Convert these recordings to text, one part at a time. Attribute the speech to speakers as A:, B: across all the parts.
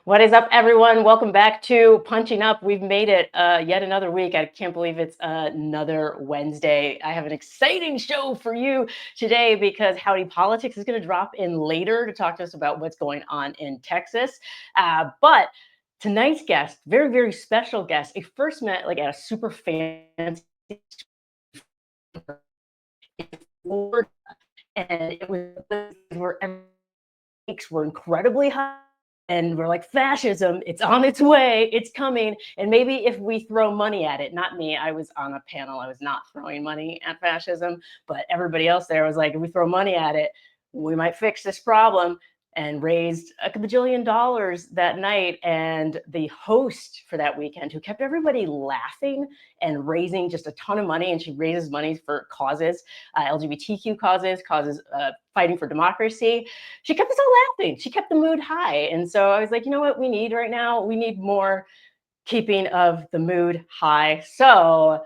A: What is up, everyone? Welcome back to Punching Up. We've made it yet another week. I can't believe it's another Wednesday. I have an exciting show for you today because Howdy Politics is going to drop in later to talk to us about what's going on in Texas. But tonight's guest, very, very special guest, I first met like at a super fancy Florida, and it was where were incredibly high. And we're like, fascism, it's on its way, it's coming. And maybe if we throw money at it, not me, I was on a panel, I was not throwing money at fascism, but everybody else there was like, if we throw money at it, we might fix this problem, and raised a bajillion dollars that night. And the host for that weekend, who kept everybody laughing and raising just a ton of money, and she raises money for causes, LGBTQ causes fighting for democracy. She kept us all laughing. She kept the mood high. And so I was like, you know what we need right now? We need more keeping of the mood high. So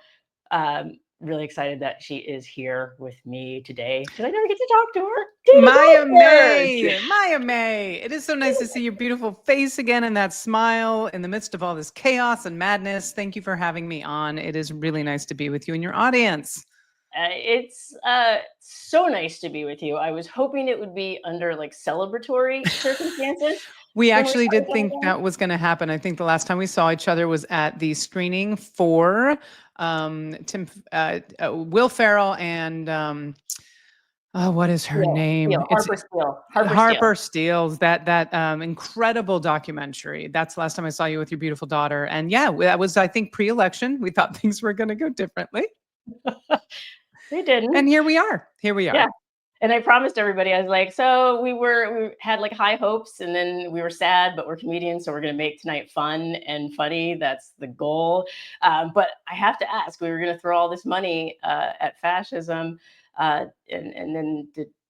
A: really excited that she is here with me today because I never get to talk to her.
B: Maya May, it is so nice to see your beautiful face again and that smile in the midst of all this chaos and madness. Thank you for having me on. It is really nice to be with you and your audience.
A: It's so nice to be with you. I was hoping it would be under like celebratory circumstances.
B: We actually did think that was going to happen. I think the last time we saw each other was at the screening for Will Ferrell and what is her name? Harper Steele's that incredible documentary. That's the last time I saw you with your beautiful daughter. And yeah, that was, I think, pre-election. We thought things were going to go differently.
A: They didn't.
B: And here we are.
A: Yeah. And I promised everybody, I was like, so we had like high hopes, and then we were sad, but we're comedians, so we're going to make tonight fun and funny. That's the goal. But I have to ask, we were going to throw all this money at fascism, and then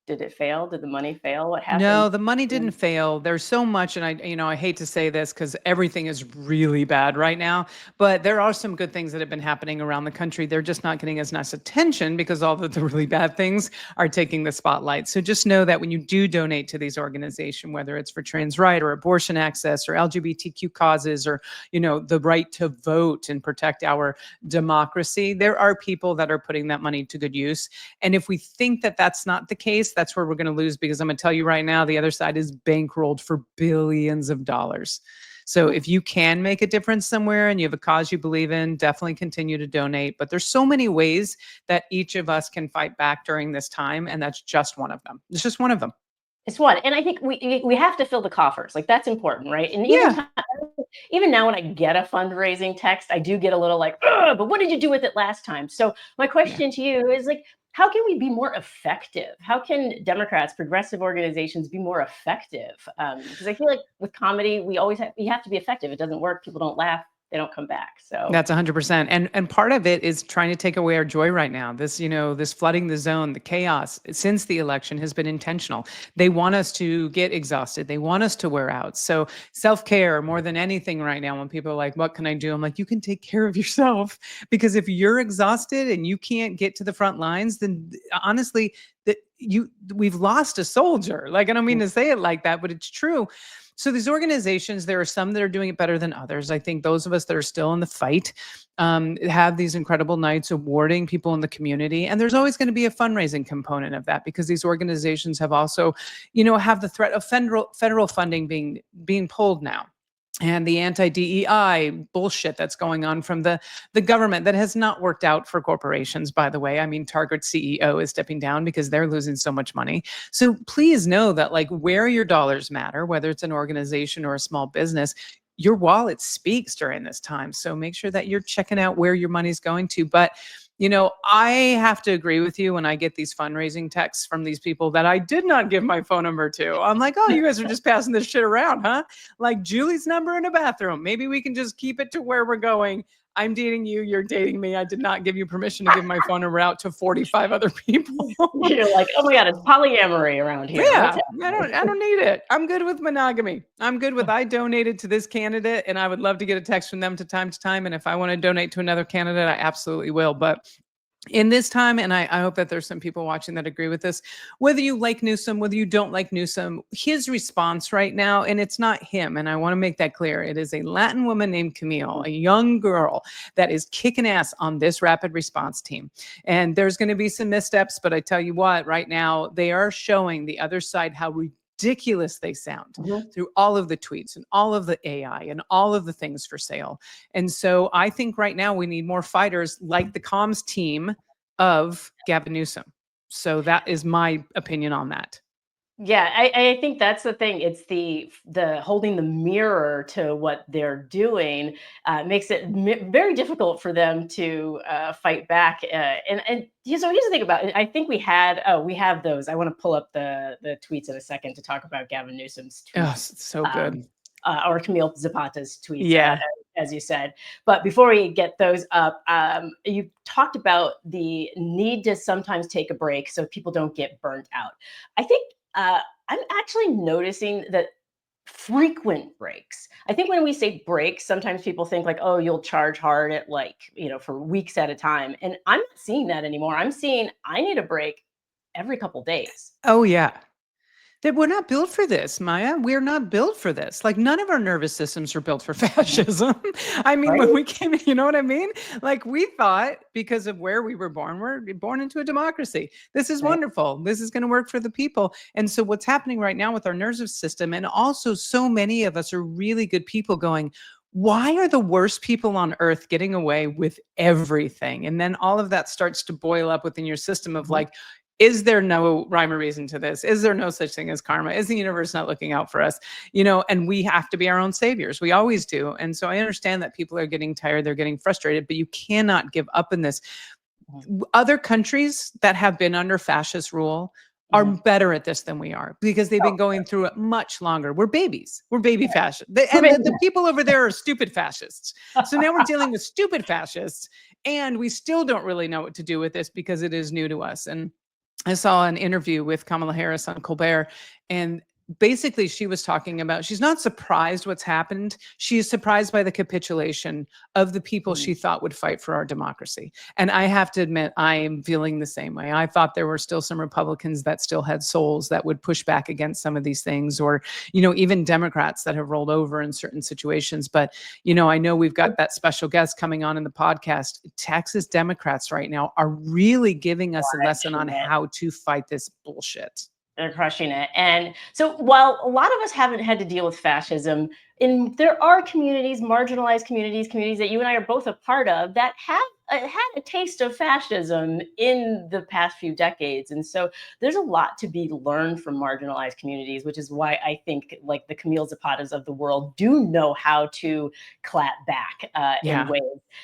A: did it fail? Did the money fail? What happened?
B: No, the money didn't fail. There's so much, and I hate to say this because everything is really bad right now, but there are some good things that have been happening around the country. They're just not getting as much attention because all of the really bad things are taking the spotlight. So just know that when you do donate to these organizations, whether it's for trans right or abortion access or LGBTQ causes or, the right to vote and protect our democracy, there are people that are putting that money to good use. And if we think that that's not the case, that's where we're going to lose, because I'm going to tell you right now, the other side is bankrolled for billions of dollars. So if you can make a difference somewhere and you have a cause you believe in, definitely continue to donate. But there's so many ways that each of us can fight back during this time, and that's just one of them. It's just one of them.
A: It's one. And I think we have to fill the coffers. Like, that's important, right? And even now when I get a fundraising text, I do get a little like, but what did you do with it last time? So my question to you is like, how can we be more effective? How can Democrats, progressive organizations be more effective? Because I feel like with comedy, we have to be effective. It doesn't work. People don't laugh. They don't come back. So
B: that's 100%. And part of it is trying to take away our joy right now. This, this flooding the zone, the chaos since the election has been intentional. They want us to get exhausted. They want us to wear out. So self-care more than anything right now, when people are like, what can I do? I'm like, you can take care of yourself, because if you're exhausted and you can't get to the front lines, then honestly, we've lost a soldier. Like, I don't mean to say it like that, but it's true. So these organizations, there are some that are doing it better than others. I think those of us that are still in the fight have these incredible nights awarding people in the community. And there's always going to be a fundraising component of that, because these organizations have also, have the threat of federal funding being pulled now. And the anti-DEI bullshit that's going on from the government that has not worked out for corporations, by the way. I mean, Target's CEO is stepping down because they're losing so much money. So please know that, like, where your dollars matter, whether it's an organization or a small business, your wallet speaks during this time. So make sure that you're checking out where your money's going to. But I have to agree with you when I get these fundraising texts from these people that I did not give my phone number to. I'm like, oh, you guys are just passing this shit around, huh? Like Julie's number in a bathroom. Maybe we can just keep it to where we're going. I'm dating you, you're dating me. I did not give you permission to give my phone number out to 45 other people.
A: You're like, oh my God, it's polyamory around here.
B: Yeah, I don't need it. I'm good with monogamy. I'm good with, I donated to this candidate and I would love to get a text from them to time. And if I want to donate to another candidate, I absolutely will. But in this time, and I hope that there's some people watching that agree with this, whether you like Newsom, whether you don't like Newsom, his response right now, and it's not him, and I want to make that clear, it is a Latin woman named Camille, a young girl that is kicking ass on this rapid response team. And there's going to be some missteps, but I tell you what, right now, they are showing the other side how ridiculous they sound through all of the tweets and all of the AI and all of the things for sale. And so I think right now we need more fighters like the comms team of Gavin Newsom. So that is my opinion on that.
A: Yeah, I think that's the thing. It's the holding the mirror to what they're doing makes it very difficult for them to fight back. And so here's the thing about it. I think we have those. I want to pull up the tweets in a second to talk about Gavin Newsom's tweets.
B: Oh, so good.
A: Or Camille Zapata's tweets,
B: Yeah.
A: as you said. But before we get those up, you talked about the need to sometimes take a break so people don't get burnt out. I think I'm actually noticing that frequent breaks. I think when we say breaks, sometimes people think like, oh, you'll charge hard at for weeks at a time. And I'm not seeing that anymore. I'm seeing I need a break every couple days.
B: Oh, yeah. That we're not built for this, Maya. We're not built for this. Like none of our nervous systems are built for fascism. I mean, when we came, you know what I mean? Like we thought because of where we were born into a democracy. This is wonderful. This is going to work for the people. And so what's happening right now with our nervous system, and also so many of us are really good people going, why are the worst people on earth getting away with everything? And then all of that starts to boil up within your system of like, is there no rhyme or reason to this? Is there no such thing as karma? Is the universe not looking out for us? And we have to be our own saviors. We always do. And so I understand that people are getting tired, they're getting frustrated, but you cannot give up in this. Other countries that have been under fascist rule are better at this than we are because they've been going through it much longer. We're babies. We're baby fascists. The people over there are stupid fascists. So now we're dealing with stupid fascists, and we still don't really know what to do with this because it is new to us. And I saw an interview with Kamala Harris on Colbert, and basically she was talking about she's not surprised what's happened. She is surprised by the capitulation of the people she thought would fight for our democracy. And I have to admit, I am feeling the same way. I thought there were still some Republicans that still had souls that would push back against some of these things, or, even Democrats that have rolled over in certain situations. But, I know we've got that special guest coming on in the podcast. Texas Democrats right now are really giving us a lesson on how to fight this bullshit.
A: They're crushing it. And so while a lot of us haven't had to deal with fascism, there are communities, marginalized communities that you and I are both a part of that have had a taste of fascism in the past few decades. And so there's a lot to be learned from marginalized communities, which is why I think like the Camille Zapatas of the world do know how to clap back in ways,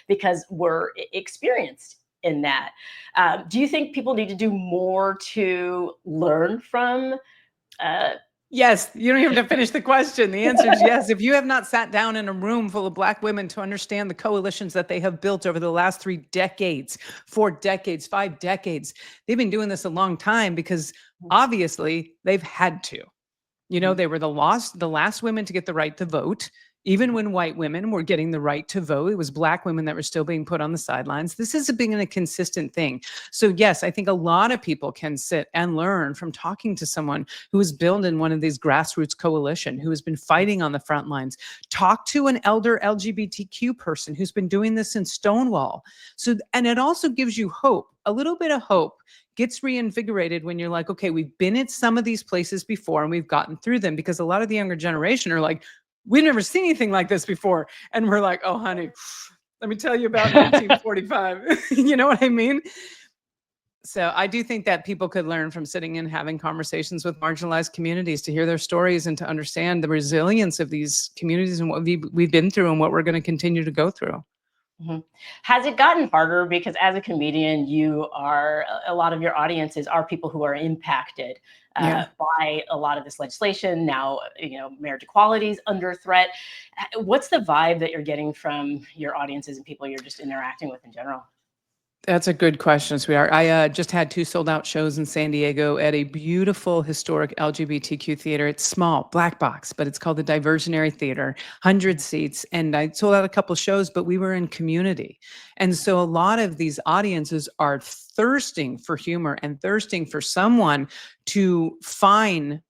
A: because we're experienced in that. Do you think people need to do more to learn from?
B: Yes, you don't even have to finish the question. The answer is yes. If you have not sat down in a room full of Black women to understand the coalitions that they have built over the last 3 decades, 4 decades, 5 decades, they've been doing this a long time because obviously they've had to. They were the last women to get the right to vote. Even when white women were getting the right to vote, it was Black women that were still being put on the sidelines. This has been a consistent thing. So yes, I think a lot of people can sit and learn from talking to someone who is building one of these grassroots coalition, who has been fighting on the front lines. Talk to an elder LGBTQ person who's been doing this in Stonewall. And it also gives you hope, a little bit of hope gets reinvigorated when you're like, okay, we've been at some of these places before and we've gotten through them, because a lot of the younger generation are like, we've never seen anything like this before. And we're like, oh, honey, let me tell you about 1945. You know what I mean? So I do think that people could learn from sitting and having conversations with marginalized communities to hear their stories and to understand the resilience of these communities and what we've been through and what we're going to continue to go through.
A: Has it gotten harder? Because as a comedian, a lot of your audiences are people who are impacted by a lot of this legislation. Now, marriage equality is under threat. What's the vibe that you're getting from your audiences and people you're just interacting with in general?
B: That's a good question, sweetheart. I just had 2 sold out shows in San Diego at a beautiful historic LGBTQ theater. It's small, black box, but it's called the Diversionary Theater, 100 seats. And I sold out a couple shows, but we were in community. And so a lot of these audiences are thirsting for humor and thirsting for someone to find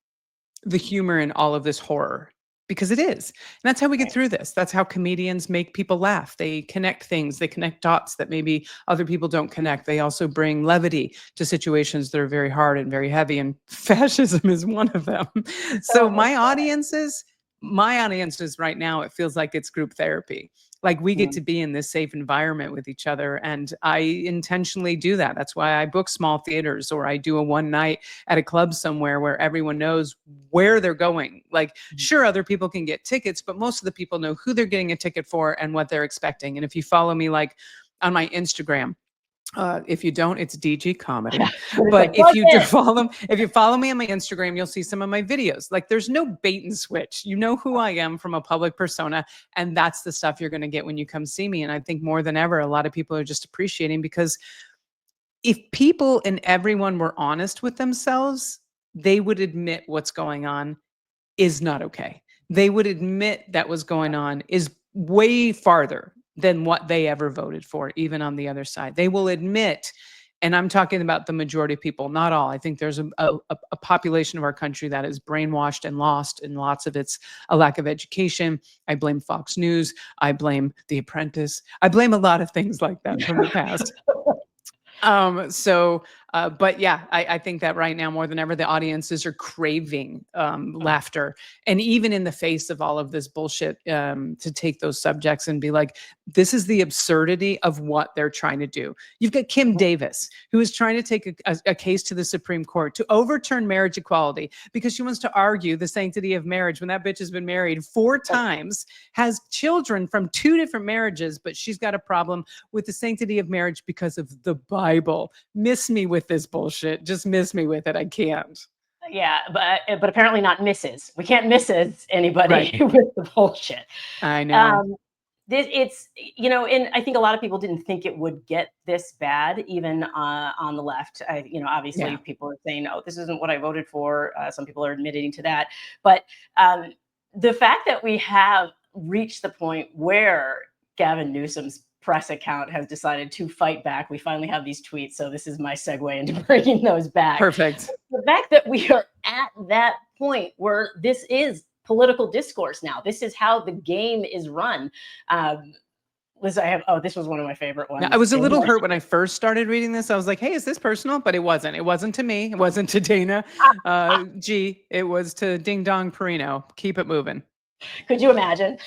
B: the humor in all of this horror, because it is. And that's how we get through this. That's how comedians make people laugh. They connect things, they connect dots that maybe other people don't connect. They also bring levity to situations that are very hard and very heavy. And fascism is one of them. So my audiences right now, it feels like it's group therapy. Like we get to be in this safe environment with each other. And I intentionally do that. That's why I book small theaters, or I do a one night at a club somewhere where everyone knows where they're going. Like, sure, other people can get tickets, but most of the people know who they're getting a ticket for and what they're expecting. And if you follow me, like on my Instagram, if you don't, it's DG Comedy. But if you follow me on my Instagram, you'll see some of my videos. Like, there's no bait and switch. You know who I am from a public persona, and that's the stuff you're going to get when you come see me. And I think more than ever, a lot of people are just appreciating, because if people and everyone were honest with themselves, they would admit what's going on is not okay. They would admit that what's going on is way farther than what they ever voted for, even on the other side. They will admit, and I'm talking about the majority of people, not all. I think there's a population of our country that is brainwashed and lost, and lots of it's a lack of education. I blame Fox News. I blame The Apprentice. I blame a lot of things like that from the past. But yeah, I think that right now more than ever, the audiences are craving laughter. And even in the face of all of this bullshit, to take those subjects and be like, this is the absurdity of what they're trying to do. You've got Kim Davis, who is trying to take a case to the Supreme Court to overturn marriage equality because she wants to argue the sanctity of marriage when that bitch has been married 4 times, has children from 2 different marriages, but she's got a problem with the sanctity of marriage because of the Bible. Miss me with this bullshit. Just miss me with it. I can't.
A: Yeah, but apparently not Mrs. We can't Mrs. anybody
B: Right.
A: with the bullshit.
B: I know.
A: It's, and I think a lot of people didn't think it would get this bad, even on the left. Obviously
B: Yeah.
A: people are saying, "Oh, this isn't what I voted for." Some people are admitting to that, but the fact that we have reached the point where Gavin Newsom's press account has decided to fight back. We finally have these tweets, so this is my segue into bringing those back.
B: Perfect.
A: The fact that we are at that point where this is political discourse now. This is how the game is run. Liz, this was one of my favorite ones.
B: Now, I was a little hurt when I first started reading this. I was like, hey, is this personal? But it wasn't. It wasn't to me. It wasn't to Dana. It was to Ding Dong Perino. Keep it moving.
A: Could you imagine?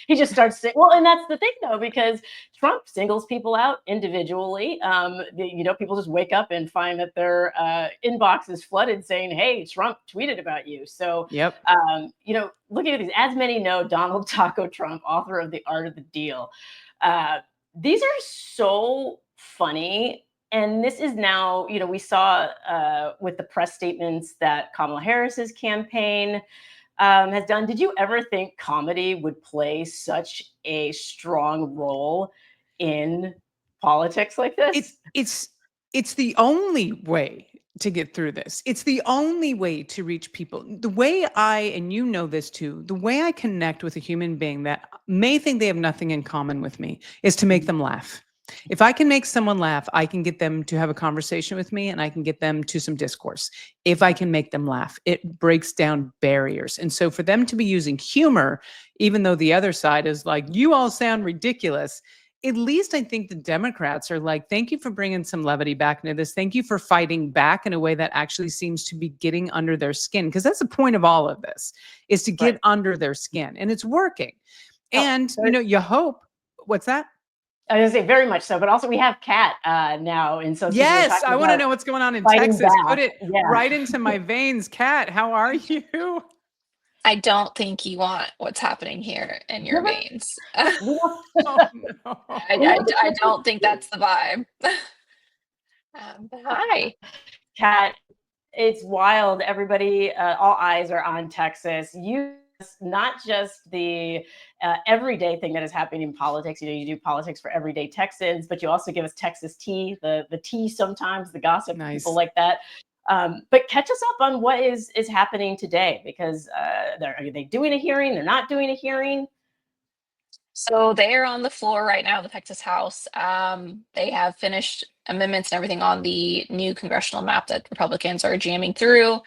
A: He just starts saying, well, and that's the thing though, because Trump singles people out individually. People just wake up and find that their inbox is flooded saying, hey, Trump tweeted about you. So,
B: yep.
A: Looking at these, as many know, Donald Taco Trump, author of The Art of the Deal. These are so funny. And this is now, we saw with the press statements that Kamala Harris's campaign has done. Did you ever think comedy would play such a strong role in politics like this?
B: It's the only way to get through this. It's the only way to reach people. The way and you know this too, the way I connect with a human being that may think they have nothing in common with me is to make them laugh. If I can make someone laugh, I can get them to have a conversation with me, and I can get them to some discourse. If I can make them laugh, it breaks down barriers. And so for them to be using humor, even though the other side is like, you all sound ridiculous, at least I think the Democrats are like, thank you for bringing some levity back into this. Thank you for fighting back in a way that actually seems to be getting under their skin. Because that's the point of all of this, is to get under their skin. And it's working. And, you hope. What's that?
A: I was going to say very much so, but also we have Kat now. And so
B: yes, I want to know what's going on in Texas.
A: Back.
B: Put it right into my veins. Kat, how are you?
C: I don't think you want what's happening here in your veins.
B: Oh, no.
C: I don't think that's the vibe. Hi.
A: Kat, it's wild. Everybody, all eyes are on Texas. You not just the everyday thing that is happening in politics. You do politics for everyday Texans, but you also give us Texas tea, the tea sometimes, the gossip,
B: Nice.
A: people like that. But catch us up on what is happening today, because are they doing a hearing? They're not doing a hearing.
C: So they are on the floor right now, the Texas House. They have finished amendments and everything on the new congressional map that Republicans are jamming through.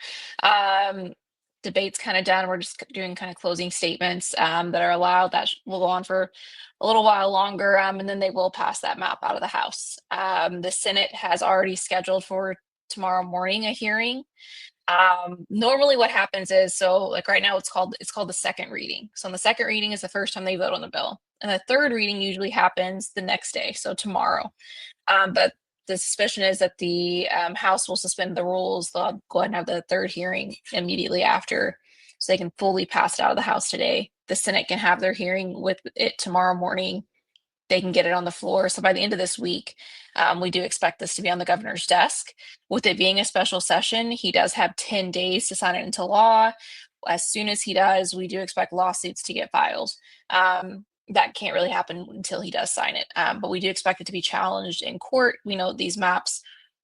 C: Debate's kind of done. We're just doing kind of closing statements that are allowed. That will go on for a little while longer, and then they will pass that map out of the House. The Senate has already scheduled for tomorrow morning a hearing. Normally what happens is, so like right now it's called the second reading. So on the second reading is the first time they vote on the bill, and the third reading usually happens the next day, so tomorrow. But the suspicion is that the House will suspend the rules. They'll go ahead and have the third hearing immediately after, so they can fully pass it out of the House today. The Senate can have their hearing with it tomorrow morning. They can get it on the floor. So by the end of this week, we do expect this to be on the governor's desk. With it being a special session, he does have 10 days to sign it into law. As soon as he does, we do expect lawsuits to get filed. That can't really happen until he does sign it. But we do expect it to be challenged in court. We know these maps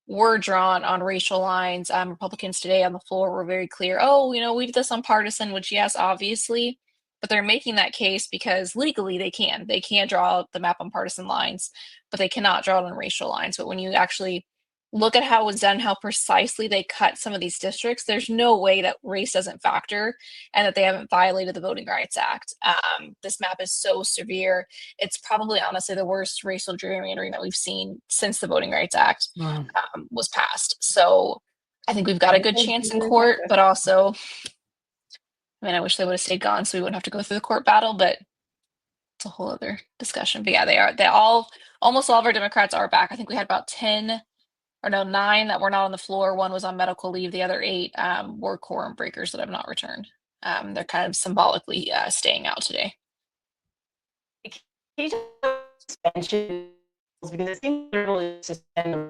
C: were drawn on racial lines. Republicans today on the floor were very clear. Oh, we did this on partisan, which yes, obviously. But they're making that case because legally they can. They can draw the map on partisan lines, but they cannot draw it on racial lines. But when you actually look at how it was done, how precisely they cut some of these districts, there's no way that race doesn't factor and that they haven't violated the Voting Rights Act. This map is so severe. It's probably honestly the worst racial gerrymandering that we've seen since the Voting Rights Act was passed. So I think we've got a good chance in court, but also, I wish they would have stayed gone so we wouldn't have to go through the court battle, but it's a whole other discussion. But yeah, almost all of our Democrats are back. I think we had about 9 that were not on the floor. One was on medical leave. The other 8 were quorum breakers that have not returned. They're kind of symbolically staying out today.
A: Suspension, because it seems to really suspend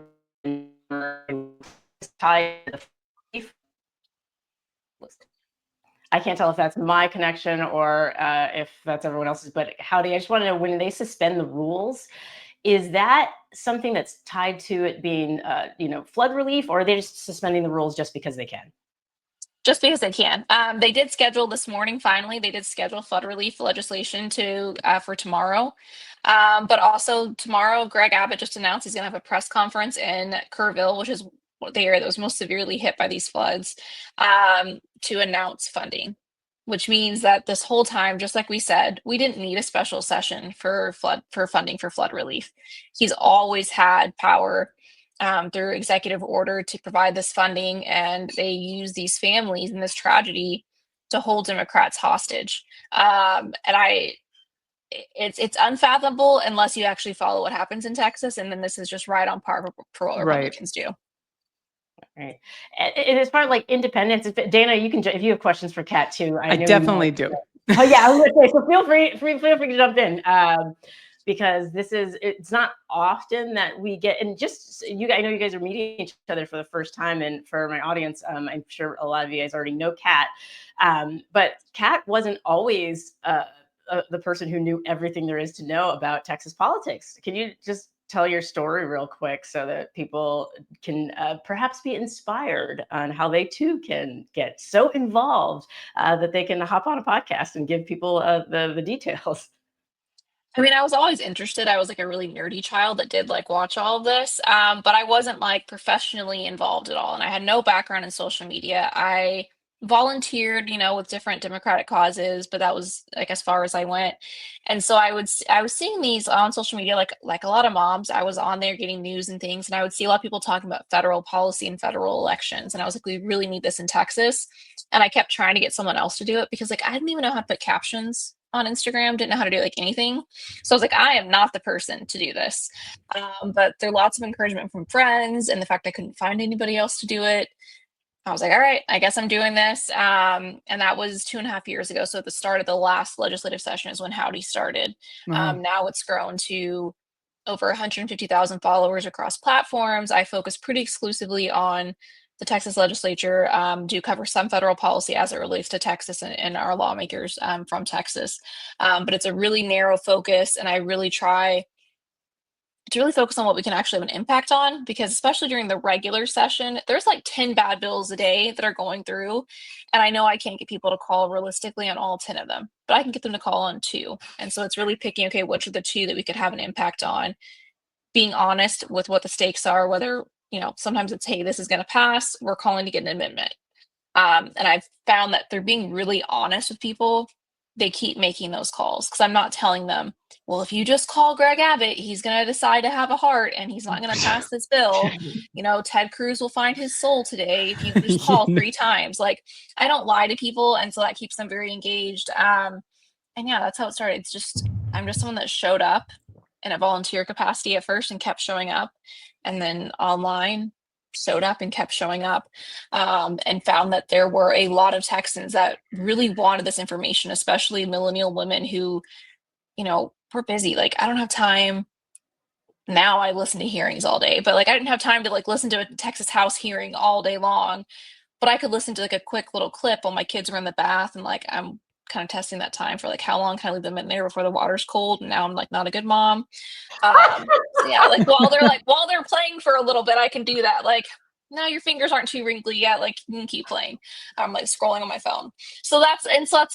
A: tied to the I can't tell if that's my connection or if that's everyone else's, but Howdy, I just want to know, when they suspend the rules, is that something that's tied to it being, flood relief, or are they just suspending the rules just because they can?
C: Just because they can. They did schedule this morning, finally, they did schedule flood relief legislation for tomorrow. But also tomorrow, Greg Abbott just announced he's going to have a press conference in Kerrville, which is the area that was most severely hit by these floods, to announce funding, which means that this whole time, just like we said, we didn't need a special session for funding for flood relief. He's always had power through executive order to provide this funding, and they use these families and this tragedy to hold Democrats hostage. It's unfathomable unless you actually follow what happens in Texas, and then this is just right on par for what Republicans do.
A: Right. It is part of like independence. Dana, you can, if you have questions for Kat too.
B: I definitely do.
A: Oh yeah, I was going to say, so feel free to jump in. Because it's not often that we get, and just I know you guys are meeting each other for the first time, and for my audience, I'm sure a lot of you guys already know Kat, but Kat wasn't always the person who knew everything there is to know about Texas politics. Can you just tell your story real quick so that people can perhaps be inspired on how they too can get so involved that they can hop on a podcast and give people the details?
C: I was always interested. I was like a really nerdy child that did like watch all of this, but I wasn't like professionally involved at all. And I had no background in social media. I volunteered, with different Democratic causes, but that was like as far as I went. And so I was seeing these on social media, like a lot of moms. I was on there getting news and things, and I would see a lot of people talking about federal policy and federal elections. And I was like, we really need this in Texas. And I kept trying to get someone else to do it because I didn't even know how to put captions on Instagram, didn't know how to do anything. So I was like, I am not the person to do this. But there are lots of encouragement from friends, and the fact I couldn't find anybody else to do it, I was like, all right, I guess I'm doing this. And that was 2.5 years ago. So at the start of the last legislative session is when Howdy started. Now it's grown to over 150,000 followers across platforms. I focus pretty exclusively on the Texas legislature do cover some federal policy as it relates to Texas and our lawmakers from Texas. But it's a really narrow focus, and I really try to really focus on what we can actually have an impact on, because especially during the regular session, there's like 10 bad bills a day that are going through. And I know I can't get people to call realistically on all 10 of them, but I can get them to call on 2. And so it's really picking, okay, which are the 2 that we could have an impact on, being honest with what the stakes are, whether, sometimes it's, hey, this is going to pass, we're calling to get an amendment. And I've found that they're being really honest with people. They keep making those calls, because I'm not telling them, well, if you just call Greg Abbott, he's going to decide to have a heart and he's not going to pass this bill. Ted Cruz will find his soul today if you just call 3 times. Like, I don't lie to people. And so that keeps them very engaged. And yeah, that's how it started. I'm just someone that showed up in a volunteer capacity at first and kept showing up. And then online, showed up and kept showing up, and found that there were a lot of Texans that really wanted this information, especially millennial women who, were busy. Like, I don't have time. Now I listen to hearings all day, but like, I didn't have time to like listen to a Texas House hearing all day long, but I could listen to like a quick little clip while my kids were in the bath, and like, I'm kind of testing that time for like, how long can I leave them in there before the water's cold? And now I'm like not a good mom. So yeah, like while they're playing for a little bit, I can do that. Like, no, your fingers aren't too wrinkly yet. Like, you can keep playing. I'm like scrolling on my phone. So that's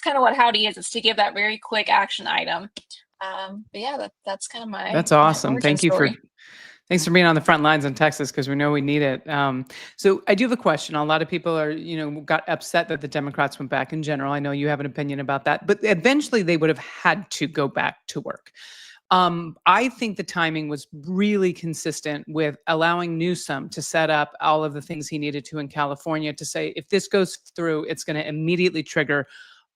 C: kind of what Howdy is. It's to give that very quick action item. But yeah, that's kind of my.
B: That's awesome.
C: Thanks
B: for being on the front lines in Texas, because we know we need it. So I do have a question. A lot of people are, got upset that the Democrats went back in general. I know you have an opinion about that, but eventually they would have had to go back to work. I think the timing was really consistent with allowing Newsom to set up all of the things he needed to in California to say, if this goes through, it's going to immediately trigger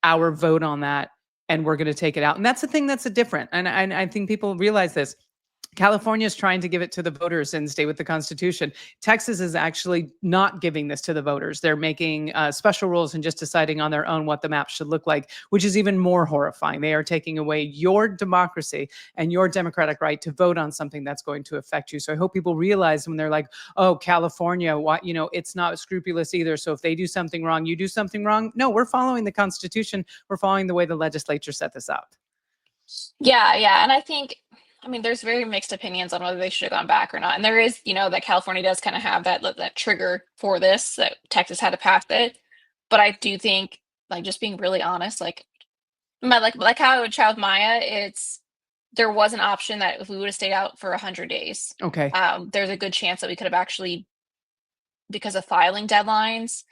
B: our vote on that, and we're going to take it out. And that's the thing that's different. And I think people realize this. California is trying to give it to the voters and stay with the Constitution. Texas is actually not giving this to the voters. They're making special rules and just deciding on their own what the map should look like, which is even more horrifying. They are taking away your democracy and your democratic right to vote on something that's going to affect you. So I hope people realize when they're like, oh, California, it's not scrupulous either. So if they do something wrong, you do something wrong. No, we're following the Constitution. We're following the way the legislature set this up.
C: Yeah. And I think, there's very mixed opinions on whether they should have gone back or not. And there is, that California does kind of have that trigger for this, that Texas had to pass it. But I do think, like, just being really honest, like how I would chat with Maya, there was an option that if we would have stayed out for 100 days,
B: okay,
C: there's a good chance that we could have actually, because of filing deadlines,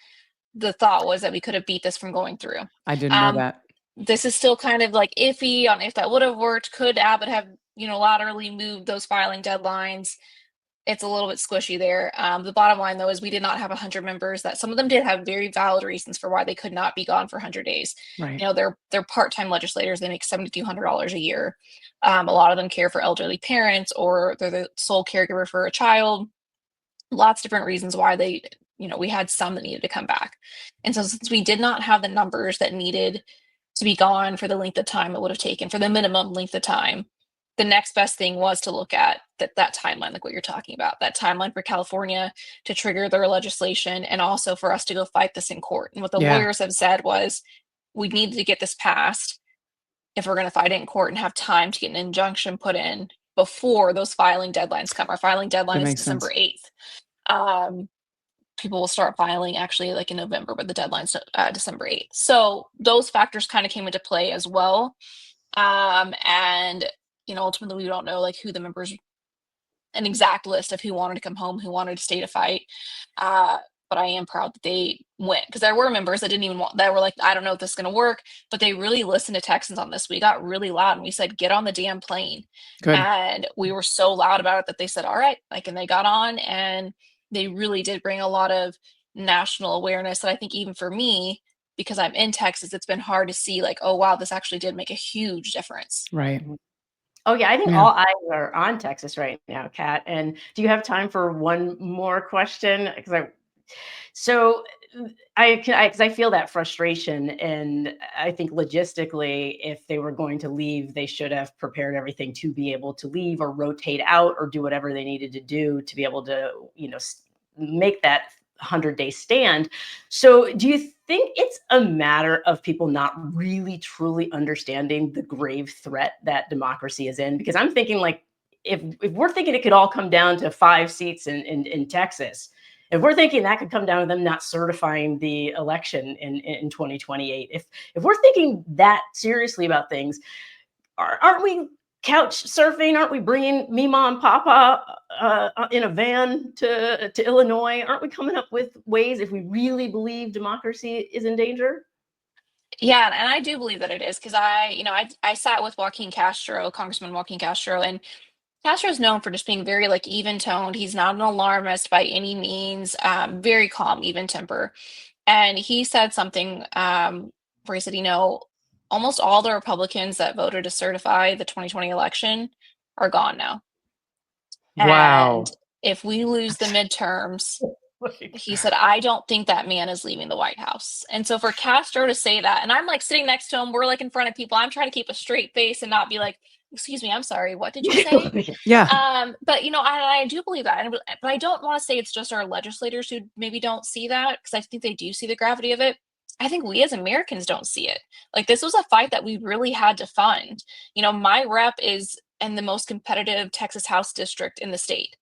C: the thought was that we could have beat this from going through.
B: I didn't know that.
C: This is still kind of like iffy on if that would have worked. Could Abbott have laterally moved those filing deadlines? It's a little bit squishy there. The bottom line, though, is we did not have 100 members. That some of them did have very valid reasons for why they could not be gone for 100 days.
B: Right.
C: They're part-time legislators. They make $7,200 a year. A lot of them care for elderly parents, or they're the sole caregiver for a child. Lots of different reasons why they, we had some that needed to come back. And so since we did not have the numbers that needed to be gone for the length of time it would have taken, for the minimum length of time, the next best thing was to look at that timeline, like what you're talking about, that timeline for California to trigger their legislation, and also for us to go fight this in court. And what the lawyers have said was, we need to get this passed if we're going to fight it in court and have time to get an injunction put in before those filing deadlines come. Our filing deadline is December 8th. People will start filing actually like in November, but the deadline's December 8th. So those factors kind of came into play as well. And ultimately we don't know like who the members, an exact list of who wanted to come home, who wanted to stay to fight. But I am proud that they went, because there were members that didn't even want, that were like, I don't know if this is going to work, but they really listened to Texans on this. We got really loud and we said, get on the damn plane. Good. And we were so loud about it that they said, all right, like, and they got on, and they really did bring a lot of national awareness that I think even for me, because I'm in Texas, it's been hard to see like, oh, wow, this actually did make a huge difference.
B: Right.
A: Oh, yeah. I think all eyes are on Texas right now, Kat. And do you have time for one more question? Because I feel that frustration. And I think logistically, if they were going to leave, they should have prepared everything to be able to leave or rotate out or do whatever they needed to do to be able to, make that 100-day stand. So do you think it's a matter of people not really truly understanding the grave threat that democracy is in? Because I'm thinking, like, if we're thinking it could all come down to 5 seats in Texas, if we're thinking that could come down to them not certifying the election in 2028, if we're thinking that seriously about things, aren't we couch surfing? Aren't we bringing Mima and Papa in a van to Illinois? Aren't we coming up with ways, if we really believe democracy is in danger?
C: Yeah, and I do believe that it is because I sat with Joaquin Castro, Congressman Joaquin Castro, and Castro is known for just being very like even toned. He's not an alarmist by any means. Very calm, even temper. And he said something where he said, almost all the Republicans that voted to certify the 2020 election are gone now.
B: Wow.
C: And if we lose the midterms, he said, I don't think that man is leaving the White House. And so for Castro to say that, and I'm like sitting next to him, we're like in front of people, I'm trying to keep a straight face and not be like, excuse me, I'm sorry, what did you say?
B: Yeah.
C: But I do believe that. But I don't want to say it's just our legislators who maybe don't see that, because I think they do see the gravity of it. I think we as Americans don't see it. Like, this was a fight that we really had to fund. My rep is in the most competitive Texas House district in the state.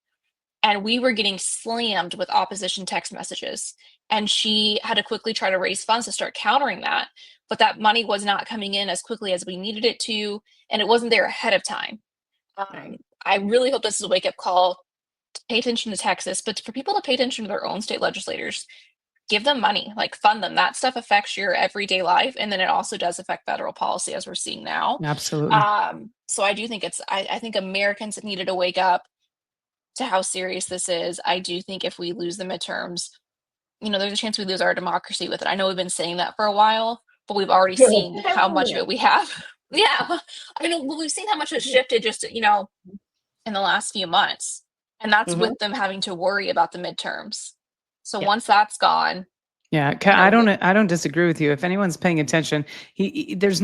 C: And we were getting slammed with opposition text messages. And she had to quickly try to raise funds to start countering that. But that money was not coming in as quickly as we needed it to. And it wasn't there ahead of time. I really hope this is a wake up call to pay attention to Texas, but for people to pay attention to their own state legislators. Give them money, like fund them. That stuff affects your everyday life. And then it also does affect federal policy, as we're seeing now.
B: Absolutely.
C: So I do think I think Americans needed to wake up to how serious this is. I do think if we lose the midterms, there's a chance we lose our democracy with it. I know we've been saying that for a while, but we've already seen how much of it we have. Yeah. We've seen how much it's shifted just, in the last few months. And that's with them having to worry about the midterms. So once that's gone.
B: Yeah, I don't disagree with you. If anyone's paying attention, it's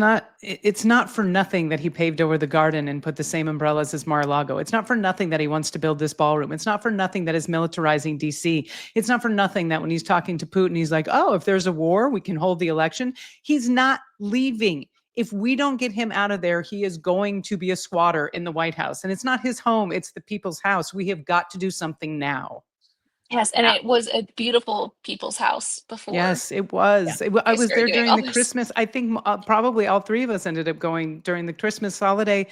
B: not for nothing that he paved over the garden and put the same umbrellas as Mar-a-Lago. It's not for nothing that he wants to build this ballroom. It's not for nothing that is militarizing DC. It's not for nothing that when he's talking to Putin, he's like, oh, if there's a war, we can hold the election. He's not leaving. If we don't get him out of there, he is going to be a squatter in the White House. And it's not his home, it's the people's house. We have got to do something now.
C: Yes, and it was a beautiful people's house before.
B: Yes, it was. I was there during the Christmas. I think probably all three of us ended up going during the Christmas holiday.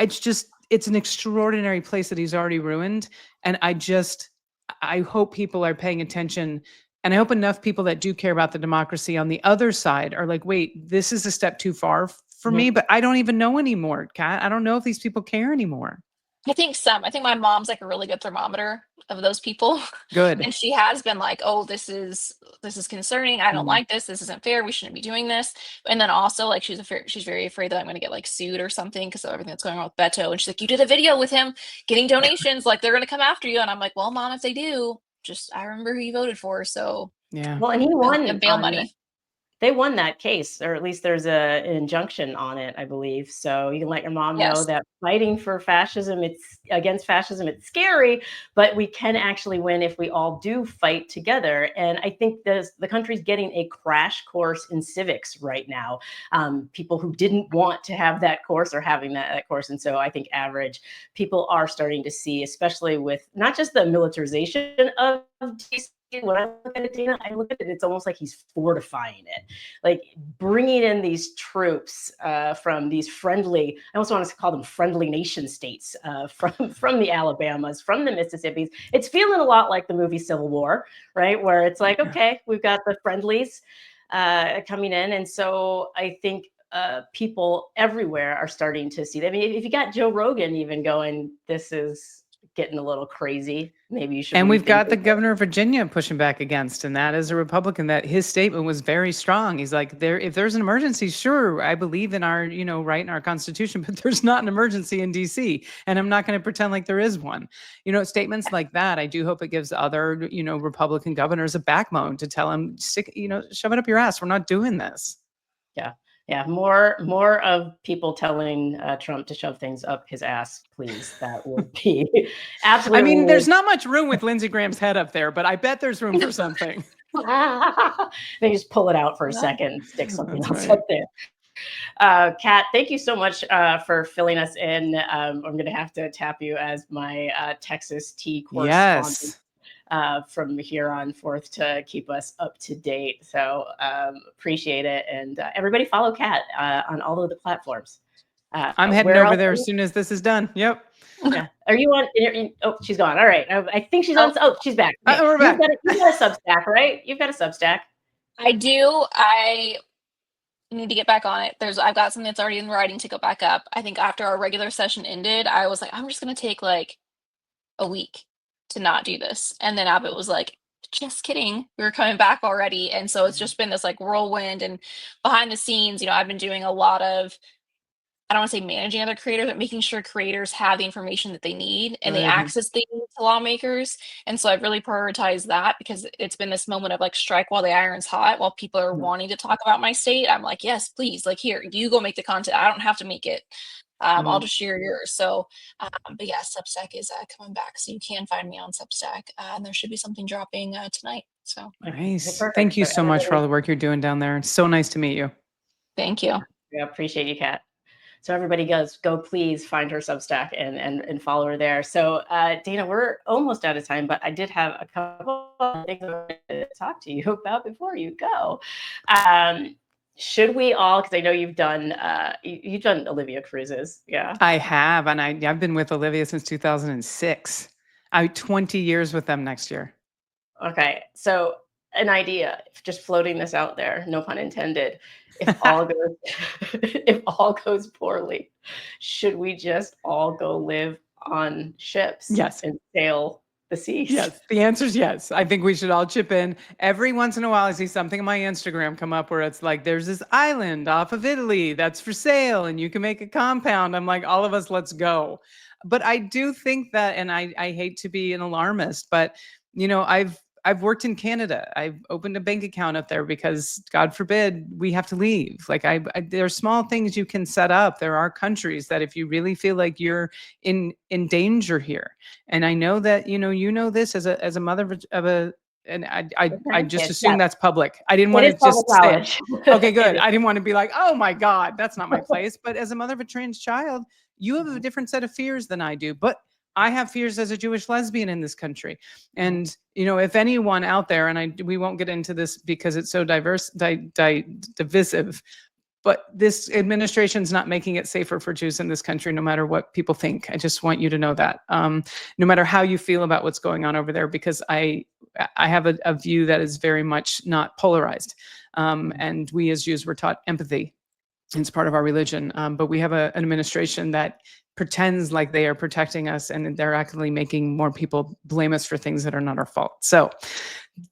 B: It's an extraordinary place that he's already ruined. And I hope people are paying attention. And I hope enough people that do care about the democracy on the other side are like, wait, this is a step too far for me, but I don't even know anymore, Kat. I don't know if these people care anymore.
C: I think my mom's like a really good thermometer of those people.
B: Good.
C: And she has been like, oh, this is concerning. I don't like this. This isn't fair. We shouldn't be doing this. And then also, like, she's very afraid that I'm going to get like sued or something because of everything that's going on with Beto. And she's like, you did a video with him getting donations. Like, they're going to come after you. And I'm like, well, Mom, if they do, I remember who you voted for. So
B: yeah.
A: Well, and he won
C: bail money.
A: They won that case, or at least there's an injunction on it, I believe. So you can let your mom know that fighting for fascism, it's against fascism, it's scary, but we can actually win if we all do fight together. And I think the country's getting a crash course in civics right now. People who didn't want to have that course are having that course. And so I think average people are starting to see, especially with not just the militarization of DC. When I look at it, Dana, I look at it, it's almost like he's fortifying it, like bringing in these troops from these friendly, I almost want to call them friendly nation states, from the Alabamas, from the Mississippis. It's feeling a lot like the movie Civil War, right? Where it's like, okay, we've got the friendlies coming in. And so I think people everywhere are starting to see that. I mean, if you got Joe Rogan even going, this is getting a little crazy, maybe you should.
B: And we've got the governor of Virginia pushing back against, and that is a Republican. That his statement was very strong. He's like, if there's an emergency, sure, I believe in our, right in our Constitution, but there's not an emergency in DC, and I'm not going to pretend like there is one. Statements like that, I do hope it gives other, Republican governors a backbone to tell them, shove it up your ass. We're not doing this.
A: Yeah. Yeah, more of people telling Trump to shove things up his ass, please. That would be
B: I
A: absolutely.
B: mean, there's not much room with Lindsey Graham's head up there, but I bet there's room for something.
A: They just pull it out for a second and stick something
B: That's
A: else
B: right.
A: up there. Kat, thank you so much for filling us in. I'm going to have to tap you as my Texas tea correspondent
B: Yes.
A: from here on forth to keep us up to date. So appreciate it. And everybody follow Kat on all of the platforms.
B: I'm heading
A: Where
B: over
A: else?
B: there as soon as this is done. Yep.
A: Yeah. Are you on? Oh, she's gone. All right. I think she's on. Oh, she's back. Okay.
B: We're back.
A: You've got a Substack, right? You've got a Substack.
C: I do. I need to get back on it. I've got something that's already in writing to go back up. I think after our regular session ended, I was like, I'm just gonna take like a week to not do this. And then Abbott was like, just kidding. We were coming back already. And so it's just been this like whirlwind, and behind the scenes, I've been doing a lot of, I don't want to say managing other creators, but making sure creators have the information that they need and the access they need to lawmakers. And so I've really prioritized that, because it's been this moment of like strike while the iron's hot, while people are wanting to talk about my state. I'm like, yes, please, like, here, you go make the content. I don't have to make it. I'll just share yours. So, but yeah, Substack is coming back. So you can find me on Substack, and there should be something dropping tonight. So
B: Nice.
A: Perfect.
B: Thank you
A: So
B: so much for all
A: everybody-
B: the work you're doing down there. It's so nice to meet you.
C: thank you.
A: Yeah, appreciate you, Kat. So everybody go please find her Substack and follow her there. So Dana, we're almost out of time, but I did have a couple of things I wanted to talk to you about before you go. Should we all, because I know you've done Olivia Cruz's, yeah.
B: I have, and I've been with Olivia since 2006. 20 years with them next year.
A: Okay, so an idea, just floating this out there, no pun intended. If all goes if all goes poorly, should we just all go live on ships?
B: Yes.
A: And sail the seas?
B: Yes, the answer is yes. I think we should all chip in. Every once in a while, I see something on my Instagram come up where it's like, there's this island off of Italy that's for sale and you can make a compound. I'm like, all of us, let's go. But I do think that, and I hate to be an alarmist, but I've worked in Canada. I've opened a bank account up there because, God forbid, we have to leave. Like there are small things you can set up. There are countries that if you really feel like you're in danger here, and I know that you know this as a mother of a, and I just assume that's public. I didn't want to just say, okay, good. I didn't want to be like, oh my God, that's not my place. But as a mother of a trans child, you have a different set of fears than I do. But I have fears as a Jewish lesbian in this country. And, if anyone out there, and we won't get into this because it's so divisive, but this administration's not making it safer for Jews in this country, no matter what people think. I just want you to know that, no matter how you feel about what's going on over there, because I have a view that is very much not polarized. And we as Jews were taught empathy. It's part of our religion. But we have an administration that pretends like they are protecting us, and they're actually making more people blame us for things that are not our fault. So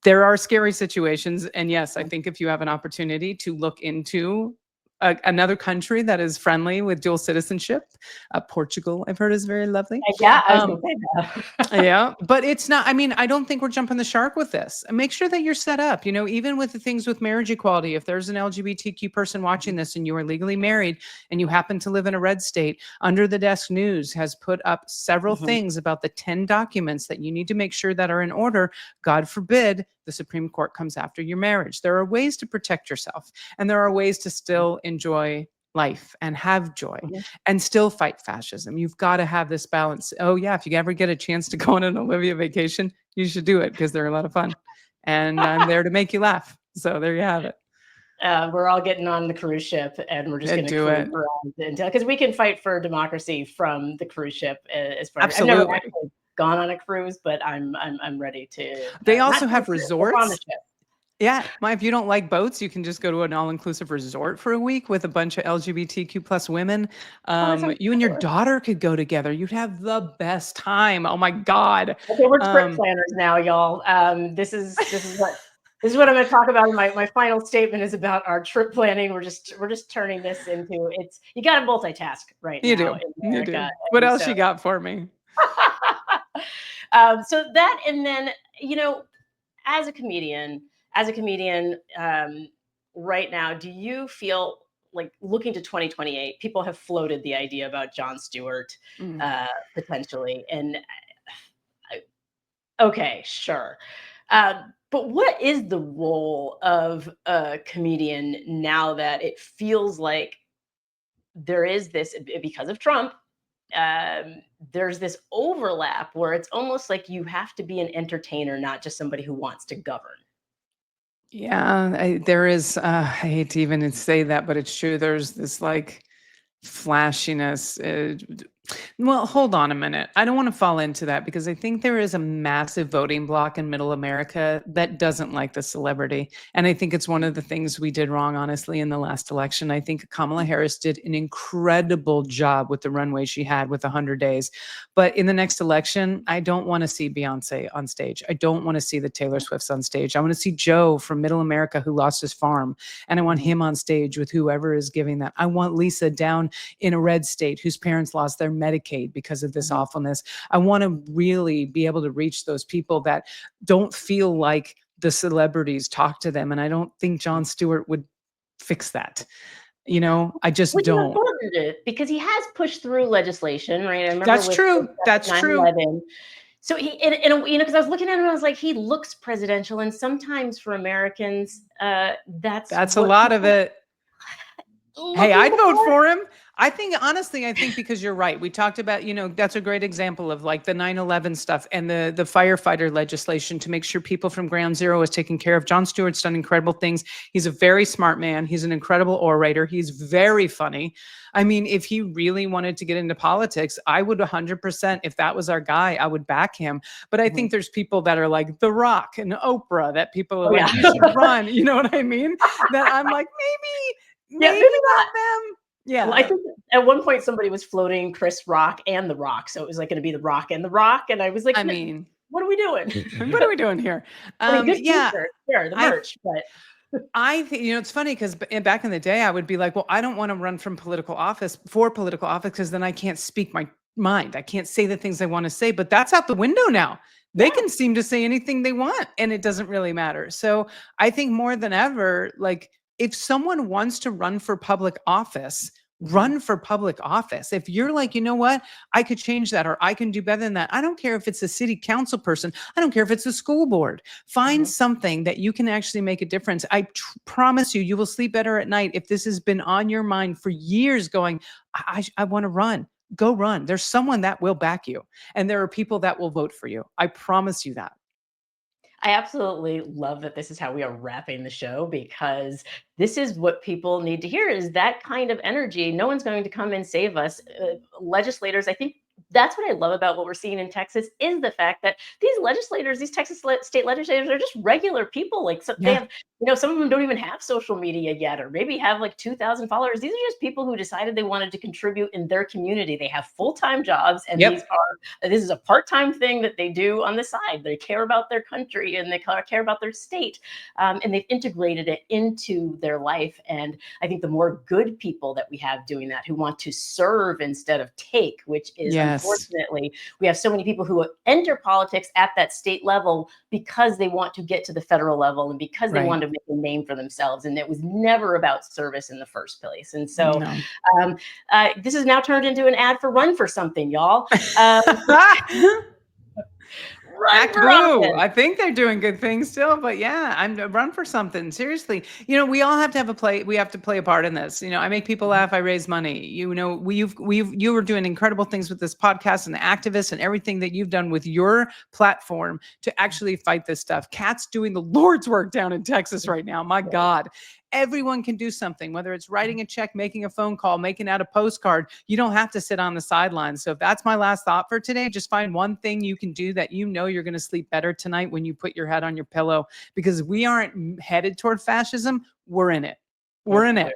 B: there are scary situations. And yes, I think if you have an opportunity to look into another country that is friendly with dual citizenship, Portugal, I've heard, is very lovely.
A: Yeah, I was going to say that.
B: Yeah, but it's not, I don't think we're jumping the shark with this. Make sure that you're set up, even with the things with marriage equality. If there's an LGBTQ person watching this and you are legally married and you happen to live in a red state, Under the Desk News has put up several things about the 10 documents that you need to make sure that are in order. God forbid the Supreme Court comes after your marriage. There are ways to protect yourself, and there are ways to still enjoy life and have joy and still fight fascism. You've got to have this balance. Oh yeah, if you ever get a chance to go on an Olivia vacation, you should do it because they're a lot of fun. And I'm there to make you laugh. So there you have it.
A: We're all getting on the cruise ship, and we're just going to do it because we can fight for democracy from the cruise ship. As far
B: Absolutely.
A: I've never actually gone on a cruise, but I'm ready to.
B: They also have resorts
A: on the ship.
B: Yeah, if you don't like boats, you can just go to an all-inclusive resort for a week with a bunch of LGBTQ plus women. You and your daughter could go together. You'd have the best time. Oh my God.
A: Okay, we're trip planners now, y'all. This is what I'm going to talk about. My final statement is about our trip planning. We're just turning this into you got to multitask right now.
B: You do. What else you got for me?
A: So that, and then as a comedian right now, do you feel like looking to 2028, people have floated the idea about Jon Stewart potentially, and okay, sure. But what is the role of a comedian now that it feels like there is this, because of Trump, there's this overlap where it's almost like you have to be an entertainer, not just somebody who wants to govern.
B: Yeah, there is. I hate to even say that, but it's true. There's this like flashiness. Well, hold on a minute. I don't want to fall into that because I think there is a massive voting bloc in middle America that doesn't like the celebrity. And I think it's one of the things we did wrong, honestly, in the last election. I think Kamala Harris did an incredible job with the runway she had with 100 days. But in the next election, I don't want to see Beyonce on stage. I don't want to see the Taylor Swifts on stage. I want to see Joe from middle America who lost his farm. And I want him on stage with whoever is giving that. I want Lisa down in a red state whose parents lost their Medicaid because of this awfulness. I want to really be able to reach those people that don't feel like the celebrities talk to them. And I don't think Jon Stewart would fix that. You know, I just
A: Which is
B: don't.
A: unfortunate because he has pushed through legislation, right? I remember
B: That's
A: with
B: true. That's true.
A: 9/11. So he, you know, because I was looking at him, I was like, he looks presidential, and sometimes for Americans, that's
B: That's a
A: what
B: lot of it. Hey,
A: looking
B: I'd vote
A: for.
B: for him. I think, honestly, I think because you're right. We talked about, you know, that's a great example of like the 9/11 stuff and the firefighter legislation to make sure people from ground zero is taken care of. Jon Stewart's done incredible things. He's a very smart man. He's an incredible orator. He's very funny. I mean, if he really wanted to get into politics, I would 100%, if that was our guy, I would back him. But I think there's people that are like The Rock and Oprah that people are like, you should run. You know what I mean? That I'm like, maybe
A: Maybe
B: not them. Yeah.
A: Well, I think at one point somebody was floating Chris Rock and The Rock, so it was like going to be The Rock and The Rock, and I was like,
B: I mean,
A: what are we doing?
B: what are we doing here?
A: I mean, good
B: Yeah,
A: t-shirt, sure, the
B: I
A: merch, but
B: I think, you know, it's funny because back in the day, I would be like, well, I don't want to run for political office because then I can't speak my mind. I can't say the things I want to say, but that's out the window now. They can seem to say anything they want and it doesn't really matter. So I think more than ever, like if someone wants to run for public office, run for public office. If you're like, you know what, I could change that or I can do better than that. I don't care if it's a city council person. I don't care if it's a school board. Find something that you can actually make a difference. I promise you, you will sleep better at night if this has been on your mind for years going, I want to run. Go run. There's someone that will back you. And there are people that will vote for you. I promise you that.
A: I absolutely love that this is how we are wrapping the show because this is what people need to hear is that kind of energy. No one's going to come and save us. Legislators, I think that's what I love about what we're seeing in Texas is the fact that these legislators, these Texas state legislators are just regular people. Like so they have, you know, some of them don't even have social media yet, or maybe have like 2,000 followers. These are just people who decided they wanted to contribute in their community. They have full-time jobs and this is a part-time thing that they do on the side. They care about their country and they care about their state. And they've integrated it into their life. And I think the more good people that we have doing that, who want to serve instead of take, which is unfortunately, we have so many people who enter politics at that state level because they want to get to the federal level and because they want to make a name for themselves. And it was never about service in the first place. And so this has now turned into an ad for Run for Something, y'all.
B: Act Blue. I think they're doing good things still, but yeah, I'm run for something. Seriously, you know, we all have to have we have to play a part in this. You know, I make people laugh. I raise money. You know, you were doing incredible things with this podcast and the activists and everything that you've done with your platform to actually fight this stuff. Kat's doing the Lord's work down in Texas right now. My God. Everyone can do something, whether it's writing a check, making a phone call, making out a postcard. You don't have to sit on the sidelines. So if that's my last thought for today, just find one thing you can do that you know you're going to sleep better tonight when you put your head on your pillow, because we aren't headed toward fascism. We're in it. We're in it.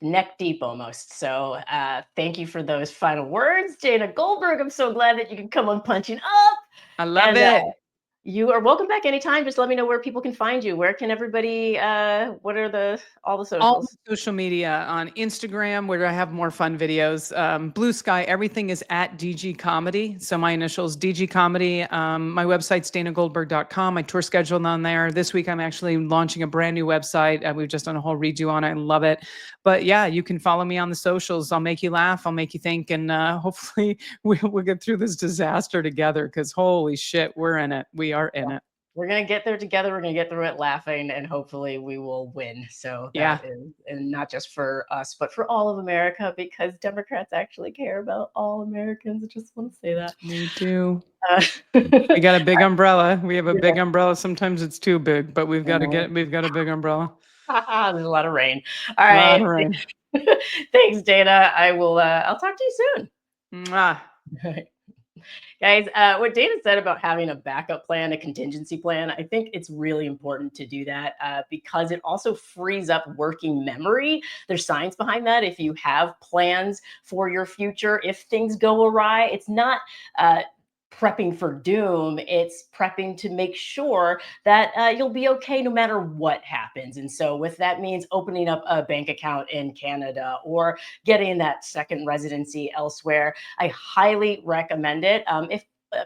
A: Neck deep almost. So thank you for those final words, Jana Goldberg. I'm so glad that you can come on Punching Up.
B: I love it.
A: You are welcome back anytime. Just let me know where people can find you. Where can everybody, what are all the
B: All
A: socials?
B: social media on Instagram, where I have more fun videos. Blue Sky, everything is at DG Comedy. So my initials, DG Comedy. My website's danagoldberg.com. My tour schedule on there. This week, I'm actually launching a brand new website. We've just done a whole redo on it. I love it. But yeah, you can follow me on the socials. I'll make you laugh. I'll make you think. And hopefully we'll get through this disaster together, because holy shit, we're in it. We are in it.
A: We're going to get there together. We're going to get through it laughing, and hopefully we will win. So that is, and not just for us, but for all of America, because Democrats actually care about all Americans. I just want to say that.
B: We do.
A: Uh,
B: We got a big umbrella. We have a big umbrella. Sometimes it's too big, but we've got
A: Mhm.
B: a big umbrella.
A: There's a lot of rain. All
B: A lot
A: right.
B: of rain.
A: Thanks, Dana. I'll talk to you soon.
B: Mwah.
A: Guys, what Dana said about having a backup plan, a contingency plan, I think it's really important to do that because it also frees up working memory. There's science behind that. If you have plans for your future, if things go awry, it's not prepping for doom. It's prepping to make sure that you'll be okay no matter what happens. And so, with that means opening up a bank account in Canada or getting that second residency elsewhere, I highly recommend it. If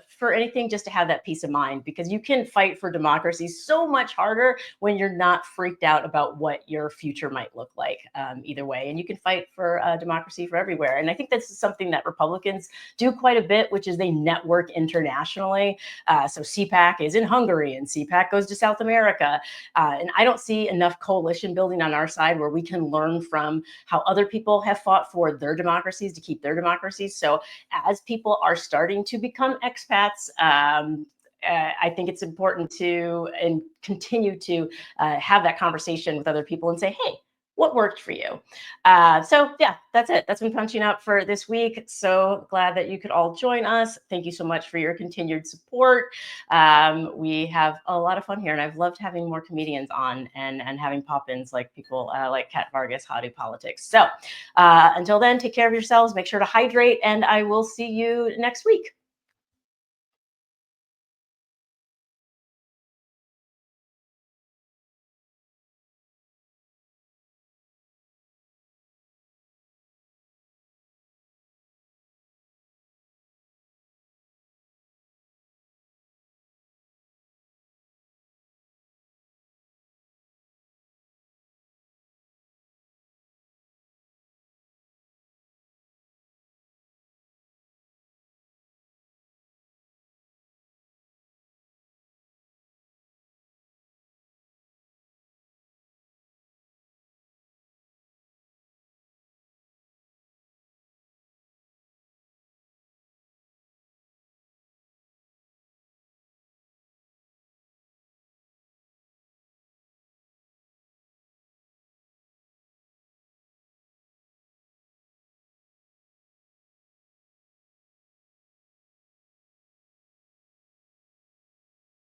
A: for anything, just to have that peace of mind, because you can fight for democracy so much harder when you're not freaked out about what your future might look like either way. And you can fight for democracy for everywhere. And I think that's something that Republicans do quite a bit, which is they network internationally. So CPAC is in Hungary and CPAC goes to South America. And I don't see enough coalition building on our side where we can learn from how other people have fought for their democracies to keep their democracies. So as people are starting to become expats, I think it's important to and continue to have that conversation with other people and say, hey, what worked for you? So yeah, that's it. That's been Punching Out for this week. So glad that you could all join us. Thank you so much for your continued support. We have a lot of fun here, and I've loved having more comedians on and having pop-ins like people like Kat Vargas, Howdy Politics. So until then, take care of yourselves, make sure to hydrate, and I will see you next week.